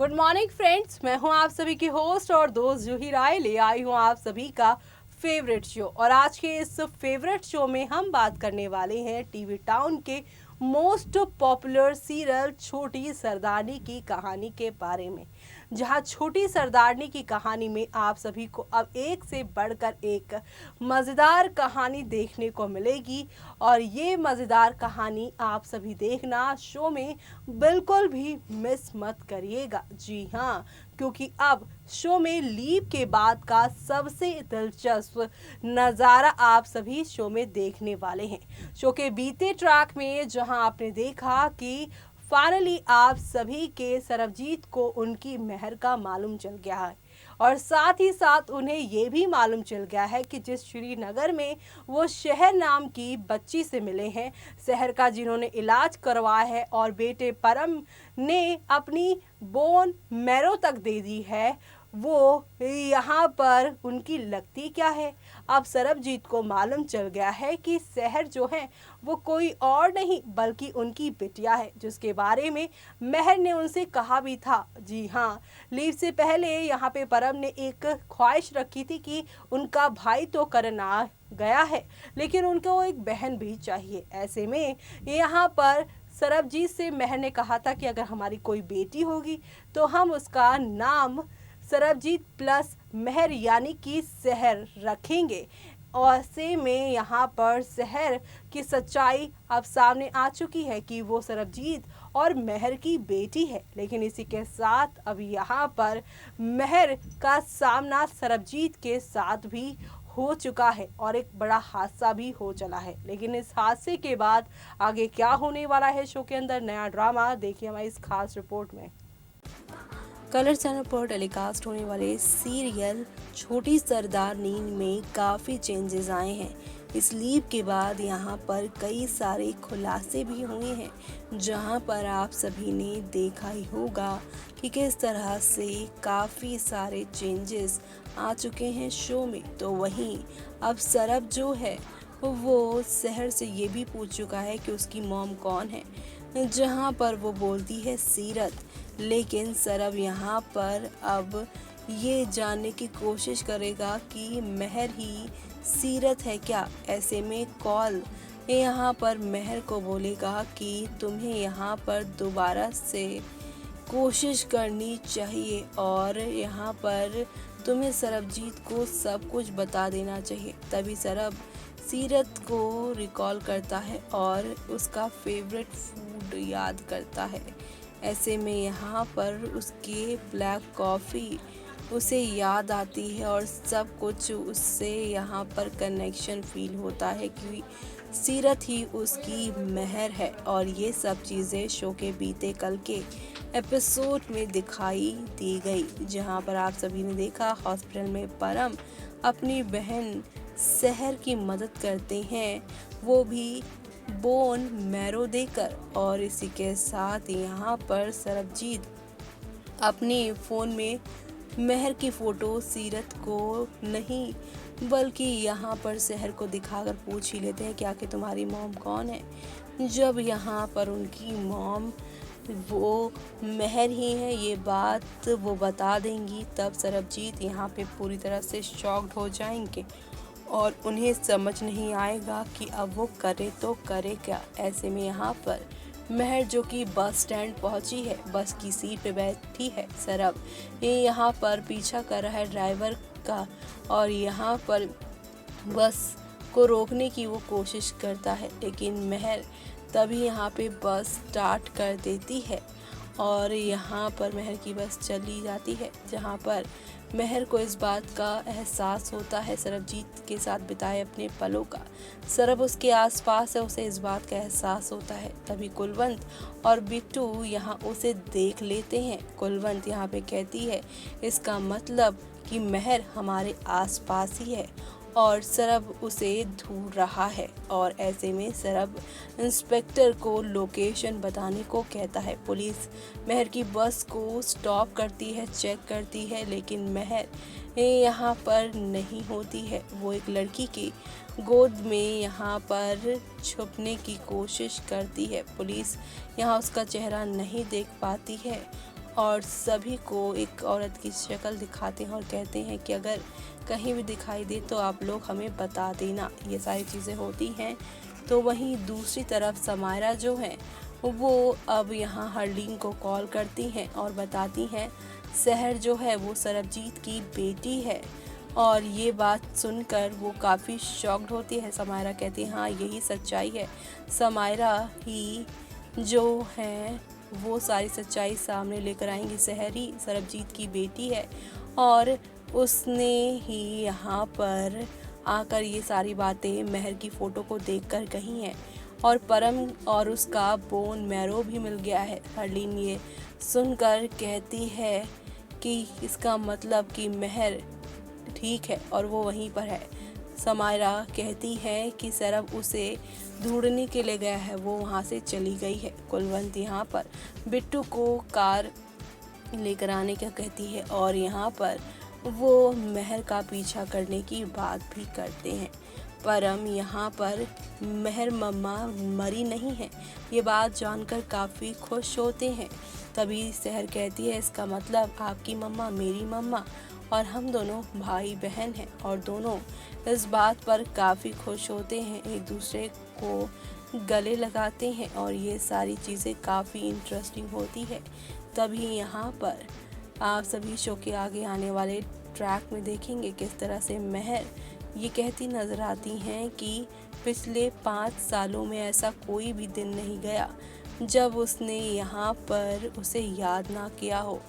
Good morning friends, मैं हूं आप सभी की होस्ट और दोस्त जूही राय। ले आई हूं आप सभी का फेवरेट शो। और आज के इस फेवरेट शो में हम बात करने वाले हैं टीवी टाउन के मोस्ट पॉपुलर सीरियल छोटी सरदारनी की कहानी के बारे में। जहां छोटी सरदारनी की कहानी में आप सभी को अब एक से बढ़कर एक मज़ेदार कहानी देखने को मिलेगी। और ये मज़ेदार कहानी आप सभी देखना शो में बिल्कुल भी मिस मत करिएगा। जी हाँ, क्योंकि अब शो में लीप के बाद का सबसे दिलचस्प नज़ारा आप सभी शो में देखने वाले हैं। शो के बीते ट्रैक में जहां आपने देखा कि फाइनली आप सभी के सरबजीत को उनकी मेहर का मालूम चल गया है और साथ ही साथ उन्हें ये भी मालूम चल गया है कि जिस श्रीनगर में वो शहर नाम की बच्ची से मिले हैं, शहर का जिन्होंने इलाज करवाया है और बेटे परम ने अपनी बोन मैरो तक दे दी है, वो यहाँ पर उनकी लगती क्या है। अब सरबजीत को मालूम चल गया है कि शहर जो है वो कोई और नहीं बल्कि उनकी बिटिया है, जिसके बारे में मेहर ने उनसे कहा भी था। जी हाँ, लीव से पहले यहाँ पे परम ने एक ख्वाहिश रखी थी कि उनका भाई तो करन आ गया है लेकिन उनको एक बहन भी चाहिए। ऐसे में यहाँ पर सरबजीत से मेहर ने कहा था कि अगर हमारी कोई बेटी होगी तो हम उसका नाम सरबजीत प्लस मेहर यानी कि शहर रखेंगे। और से में यहाँ पर शहर की सच्चाई अब सामने आ चुकी है कि वो सरबजीत और मेहर की बेटी है। लेकिन इसी के साथ अब यहाँ पर मेहर का सामना सरबजीत के साथ भी हो चुका है और एक बड़ा हादसा भी हो चला है। लेकिन इस हादसे के बाद आगे क्या होने वाला है शो के अंदर, नया ड्रामा देखिए हमारी इस खास रिपोर्ट में। कलर चैनल पर टेलीकास्ट होने वाले सीरियल छोटी सरदारनी में काफ़ी चेंजेस आए हैं। इस लीव के बाद यहाँ पर कई सारे खुलासे भी हुए हैं, जहाँ पर आप सभी ने देखा ही होगा कि किस तरह से काफ़ी सारे चेंजेस आ चुके हैं शो में। तो वहीं अब सरब जो है वो शहर से ये भी पूछ चुका है कि उसकी मॉम कौन है, जहाँ पर वो बोलती है सीरत। लेकिन सरब यहाँ पर अब ये जानने की कोशिश करेगा कि मेहर ही सीरत है क्या। ऐसे में कॉल यहाँ पर मेहर को बोलेगा कि तुम्हें यहाँ पर दोबारा से कोशिश करनी चाहिए और यहाँ पर तुम्हें सरबजीत को सब कुछ बता देना चाहिए। तभी सरब सीरत को रिकॉल करता है और उसका फेवरेट फूड याद करता है। ऐसे में यहाँ पर उसके ब्लैक कॉफ़ी उसे याद आती है और सब कुछ उससे यहाँ पर कनेक्शन फील होता है कि सीरत ही उसकी मेहर है। और ये सब चीज़ें शो के बीते कल के एपिसोड में दिखाई दी गई, जहाँ पर आप सभी ने देखा हॉस्पिटल में परम अपनी बहन शहर की मदद करते हैं, वो भी बोन मैरो देकर। और इसी के साथ यहाँ पर सरबजीत अपने फ़ोन में मेहर की फ़ोटो सीरत को नहीं बल्कि यहाँ पर शहर को दिखाकर पूछ ही लेते हैं कि आखिर तुम्हारी मॉम कौन है। जब यहाँ पर उनकी मॉम वो मेहर ही है ये बात वो बता देंगी, तब सरबजीत यहाँ पे पूरी तरह से शॉक्ड हो जाएंगे और उन्हें समझ नहीं आएगा कि अब वो करे तो करे क्या। ऐसे में यहाँ पर मेहर जो कि बस स्टैंड पहुंची है, बस की सीट पे बैठी है, सरब ये यहाँ पर पीछा कर रहा है ड्राइवर का और यहाँ पर बस को रोकने की वो कोशिश करता है। लेकिन मेहर तभी यहाँ पे बस स्टार्ट कर देती है और यहाँ पर मेहर की बस चली जाती है, जहाँ पर मेहर को इस बात का एहसास होता है सरबजीत के साथ बिताए अपने पलों का। सरब उसके आसपास है, उसे इस बात का एहसास होता है। तभी कुलवंत और बिट्टू यहाँ उसे देख लेते हैं। कुलवंत यहाँ पे कहती है इसका मतलब कि मेहर हमारे आसपास ही है और सरब उसे ढूंढ रहा है। और ऐसे में सरब इंस्पेक्टर को लोकेशन बताने को कहता है। पुलिस मेहर की बस को स्टॉप करती है, चेक करती है, लेकिन मेहर यहाँ पर नहीं होती है। वो एक लड़की की गोद में यहाँ पर छुपने की कोशिश करती है। पुलिस यहाँ उसका चेहरा नहीं देख पाती है और सभी को एक औरत की शक्ल दिखाते हैं और कहते हैं कि अगर कहीं भी दिखाई दे तो आप लोग हमें बता देना। ये सारी चीज़ें होती हैं। तो वहीं दूसरी तरफ समायरा जो है वो अब यहाँ हरलीन को कॉल करती हैं और बताती हैं सहर जो है वो सरबजीत की बेटी है। और ये बात सुनकर वो काफ़ी शॉक्ड होती है। समायरा कहती है हाँ यही सच्चाई है। समायरा ही जो है वो सारी सच्चाई सामने लेकर आएंगी। सहर ही सरबजीत की बेटी है और उसने ही यहाँ पर आकर ये सारी बातें महर की फ़ोटो को देखकर कही हैं और परम और उसका बोन मैरो भी मिल गया है। हरलीन ये सुनकर कहती है कि इसका मतलब कि महर ठीक है और वो वहीं पर है। समायरा कहती है कि सरब उसे ढूंढने के लिए गया है, वो वहाँ से चली गई है। कुलवंत यहाँ पर बिट्टू को कार लेकर आने का कहती है और यहाँ पर वो महर का पीछा करने की बात भी करते हैं। परम यहाँ पर महर मम्मा मरी नहीं है ये बात जानकर काफ़ी खुश होते हैं। तभी सहर कहती है इसका मतलब आपकी मम्मा मेरी मम्मा और हम दोनों भाई बहन हैं और दोनों इस बात पर काफ़ी खुश होते हैं, एक दूसरे को गले लगाते हैं और ये सारी चीज़ें काफ़ी इंटरेस्टिंग होती है। तभी यहाँ पर आप सभी शो के आगे आने वाले ट्रैक में देखेंगे किस तरह से महर ये कहती नज़र आती हैं कि पिछले 5 सालों में ऐसा कोई भी दिन नहीं गया जब उसने यहाँ पर उसे याद ना किया हो।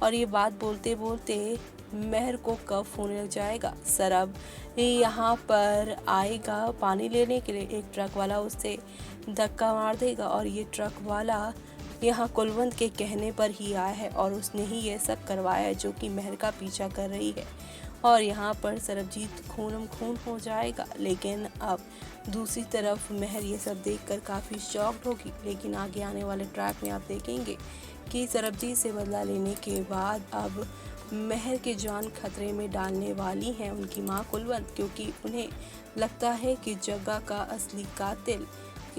और ये बात बोलते बोलते महर को कफ होने लग जाएगा। सरब यहाँ पर आएगा पानी लेने के लिए, एक ट्रक वाला उससे धक्का मार देगा और ये ट्रक वाला यहाँ कुलवंत के कहने पर ही आया है और उसने ही ये सब करवाया है जो कि महर का पीछा कर रही है। और यहाँ पर सरबजीत खूनम खून हो जाएगा। लेकिन अब दूसरी तरफ महर ये सब देखकर काफ़ी शॉक्ड होगी। लेकिन आगे आने वाले ट्रैक में आप देखेंगे कि सरबजीत से बदला लेने के बाद अब महर की जान खतरे में डालने वाली हैं उनकी माँ कुलवंत, क्योंकि उन्हें लगता है कि जग्गा का असली कातिल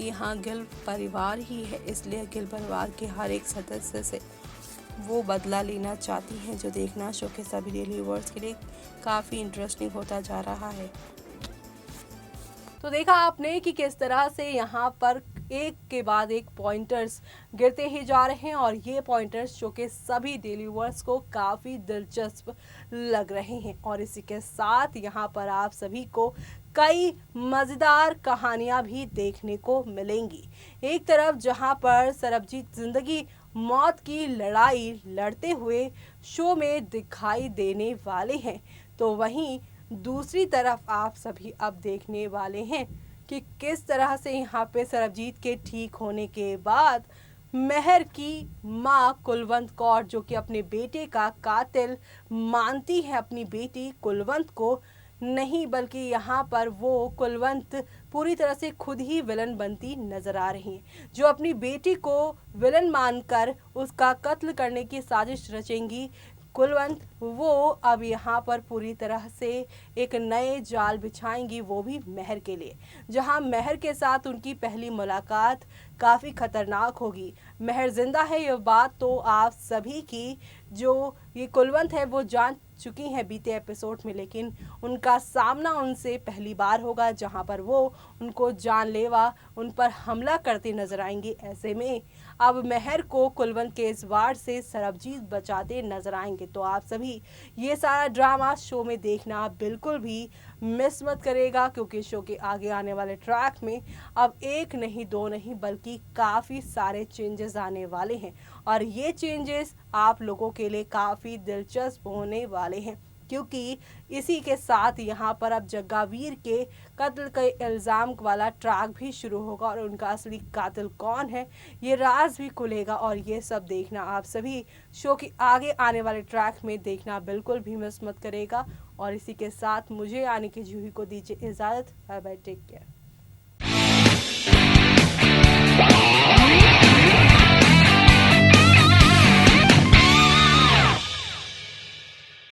यहाँ गिल परिवार ही है। इसलिए गिल परिवार के हर एक सदस्य से वो बदला लेना चाहती हैं, जो देखना शो के सभी डेली व्यूअर्स के लिए काफ़ी इंटरेस्टिंग होता जा रहा है। तो देखा आपने कि किस तरह से यहाँ पर एक के बाद एक पॉइंटर्स गिरते ही जा रहे हैं और ये पॉइंटर्स शो के सभी डेली व्यूअर्स को काफ़ी दिलचस्प लग रहे हैं। और इसी के साथ यहाँ पर आप सभी को कई मज़ेदार कहानियाँ भी देखने को मिलेंगी। एक तरफ जहाँ पर सरबजीत जिंदगी मौत की लड़ाई लड़ते हुए शो में दिखाई देने वाले हैं, तो वहीं दूसरी तरफ आप सभी अब देखने वाले हैं कि किस तरह से यहाँ पे सरबजीत के ठीक होने के बाद महर की माँ कुलवंत कौर, जो कि अपने बेटे का कातिल मानती है अपनी बेटी कुलवंत को, नहीं बल्कि यहाँ पर वो कुलवंत पूरी तरह से खुद ही विलन बनती नजर आ रही है, जो अपनी बेटी को विलन मानकर उसका कत्ल करने की साजिश रचेंगी कुलवंत, वो अब यहाँ पर पूरी तरह से एक नए जाल बिछाएंगी, वो भी महर के लिए। जहाँ महर के साथ उनकी पहली मुलाकात काफ़ी खतरनाक होगी। महर जिंदा है ये बात तो आप सभी की जो ये कुलवंत है वो जान चुकी हैं बीते एपिसोड में, लेकिन उनका सामना उनसे पहली बार होगा जहां पर वो उनको जानलेवा उन पर हमला करते नजर आएंगे। ऐसे में अब महर को कुलवंत के इस वार से सरबजीत बचाते नजर आएंगे। तो आप सभी ये सारा ड्रामा शो में देखना बिल्कुल भी मिस मत करेगा, क्योंकि शो के आगे आने वाले ट्रैक में अब एक नहीं दो नहीं बल्कि काफ़ी सारे चेंजेस आने वाले हैं और ये चेंजेस आप लोगों के लिए काफ़ी दिलचस्प होने वाले हैं, क्योंकि इसी के साथ यहाँ पर अब जग्गावीर के कत्ल के इल्ज़ाम वाला ट्रैक भी शुरू होगा और उनका असली कातिल कौन है ये राज भी खुलेगा। और ये सब देखना आप सभी शो के आगे आने वाले ट्रैक में देखना बिल्कुल भी मिस मत करेगा। और इसी के साथ मुझे यानी कि जूही को दीजिए इजाज़त। Bye bye, take care.